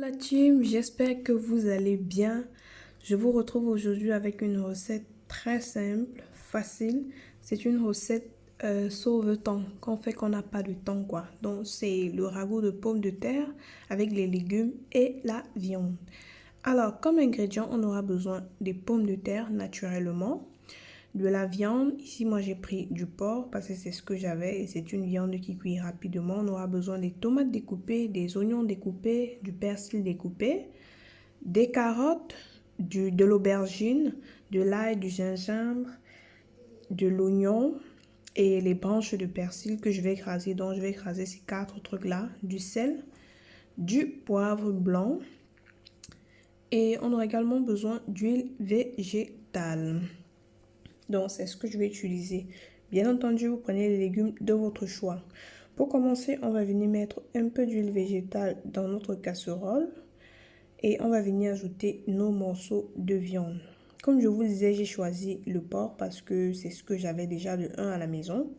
La team, j'espère que vous allez bien. Je vous retrouve aujourd'hui avec une recette très simple, facile. C'est une recette sauve-temps, qu'on fait qu'on n'a pas de temps quoi. Donc c'est le ragoût de pommes de terre avec les légumes et la viande. Alors comme ingrédient, on aura besoin des pommes de terre naturellement. De la viande, ici moi j'ai pris du porc parce que c'est ce que j'avais et c'est une viande qui cuit rapidement. On aura besoin des tomates découpées, des oignons découpés, du persil découpé, des carottes, de l'aubergine, de l'ail, du gingembre, de l'oignon et les branches de persil que je vais écraser. Donc je vais écraser ces quatre trucs là, du sel, du poivre blanc et on aura également besoin d'huile végétale. Donc, c'est ce que je vais utiliser. Bien entendu, vous prenez les légumes de votre choix. Pour commencer, on va venir mettre un peu d'huile végétale dans notre casserole et on va venir ajouter nos morceaux de viande. Comme je vous disais, j'ai choisi le porc parce que c'est ce que j'avais déjà de 1 à la maison.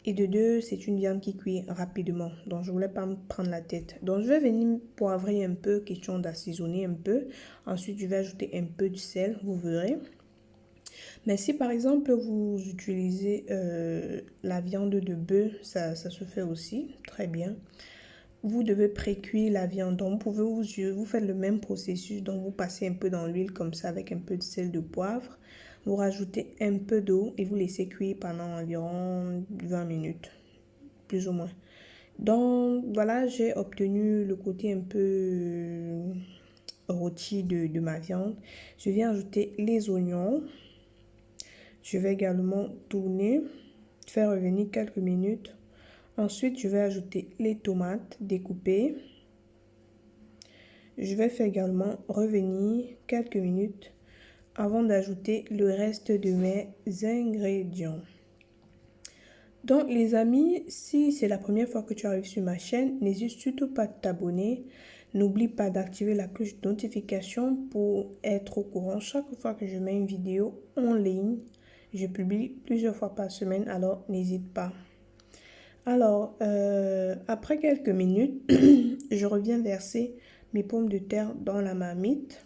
Et de 2, c'est une viande qui cuit rapidement. Donc, je ne voulais pas me prendre la tête. Donc, je vais venir poivrer un peu, question d'assaisonner un peu. Ensuite, je vais ajouter un peu de sel, vous verrez. Mais si par exemple vous utilisez la viande de bœuf, ça se fait aussi très bien. Vous devez pré-cuire la viande. Donc vous faites le même processus. Donc vous passez un peu dans l'huile comme ça avec un peu de sel, de poivre. Vous rajoutez un peu d'eau et vous laissez cuire pendant environ 20 minutes, plus ou moins. Donc voilà, j'ai obtenu le côté un peu rôti de ma viande. Je viens ajouter les oignons. Je vais également tourner, faire revenir quelques minutes. Ensuite, je vais ajouter les tomates découpées. Je vais faire également revenir quelques minutes avant d'ajouter le reste de mes ingrédients. Donc les amis, si c'est la première fois que tu arrives sur ma chaîne, n'hésite surtout pas de t'abonner. N'oublie pas d'activer la cloche de notification pour être au courant chaque fois que je mets une vidéo en ligne. Je publie plusieurs fois par semaine, alors n'hésite pas. Alors, après quelques minutes, je reviens verser mes pommes de terre dans la marmite.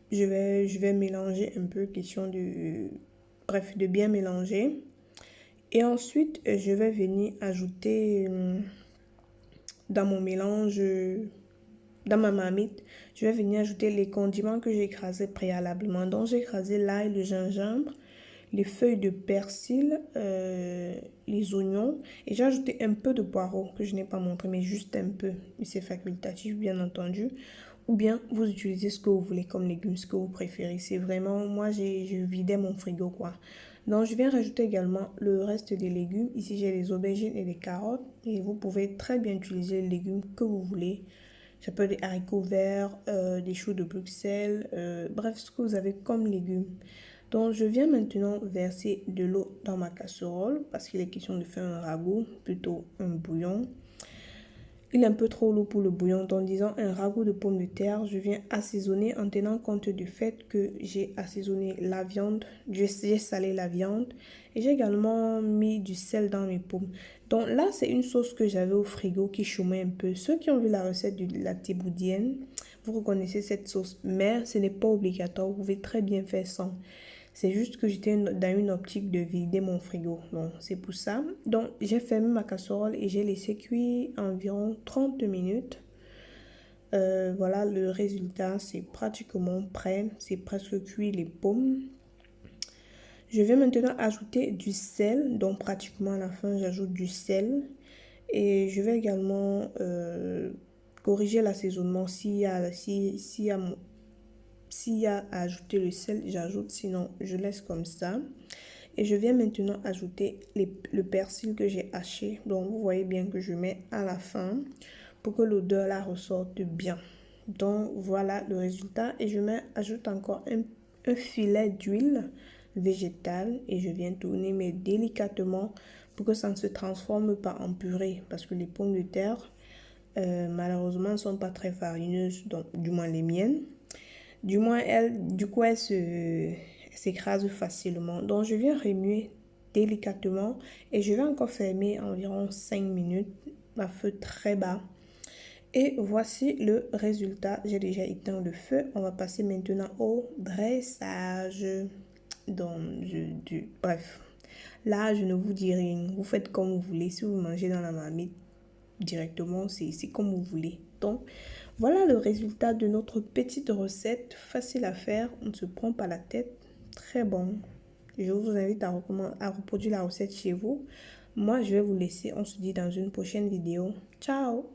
Je vais mélanger un peu, question de bien mélanger. Et ensuite, je vais venir ajouter dans mon mélange, dans ma marmite, je vais venir ajouter les condiments que j'ai écrasés préalablement. Donc, j'ai écrasé l'ail, le gingembre, les feuilles de persil, les oignons. Et j'ai ajouté un peu de poireau que je n'ai pas montré, mais juste un peu. C'est facultatif, bien entendu. Ou bien, vous utilisez ce que vous voulez comme légumes, ce que vous préférez. C'est vraiment, moi, je vidais mon frigo, quoi. Donc, je viens rajouter également le reste des légumes. Ici, j'ai les aubergines et les carottes. Et vous pouvez très bien utiliser les légumes que vous voulez. Ça peut être des haricots verts, des choux de Bruxelles, bref, ce que vous avez comme légumes. Donc, je viens maintenant verser de l'eau dans ma casserole parce qu'il est question de faire un ragoût, plutôt un bouillon. Il est un peu trop lourd pour le bouillon, donc disons un ragoût de pommes de terre. Je viens assaisonner en tenant compte du fait que j'ai assaisonné la viande, j'ai salé la viande et j'ai également mis du sel dans mes pommes. Donc là, c'est une sauce que j'avais au frigo qui chômait un peu. Ceux qui ont vu la recette de la théboudienne, vous reconnaissez cette sauce, mais ce n'est pas obligatoire, vous pouvez très bien faire sans. C'est juste que j'étais dans une optique de vider mon frigo. Donc, c'est pour ça. Donc, j'ai fermé ma casserole et j'ai laissé cuire environ 30 minutes. Voilà, le résultat, c'est pratiquement prêt. C'est presque cuit les pommes. Je vais maintenant ajouter du sel. Donc, pratiquement à la fin, j'ajoute du sel. Et je vais également corriger l'assaisonnement s'il y a à ajouter le sel, j'ajoute, sinon je laisse comme ça. Et je viens maintenant ajouter le persil que j'ai haché. Donc vous voyez bien que je mets à la fin pour que l'odeur la ressorte bien. Donc voilà le résultat. Et ajoute encore un filet d'huile végétale et je viens tourner mais délicatement pour que ça ne se transforme pas en purée parce que les pommes de terre malheureusement ne sont pas très farineuses, donc du moins les miennes. Du coup, elle s'écrase facilement. Donc, je viens remuer délicatement et je vais encore fermer environ 5 minutes à feu très bas. Et voici le résultat. J'ai déjà éteint le feu. On va passer maintenant au dressage. Donc, bref, là, je ne vous dis rien. Vous faites comme vous voulez. Si vous mangez dans la marmite directement, c'est comme vous voulez. Donc, voilà le résultat de notre petite recette. Facile à faire. On ne se prend pas la tête. Très bon. Je vous invite à reproduire la recette chez vous. Moi, je vais vous laisser. On se dit dans une prochaine vidéo. Ciao!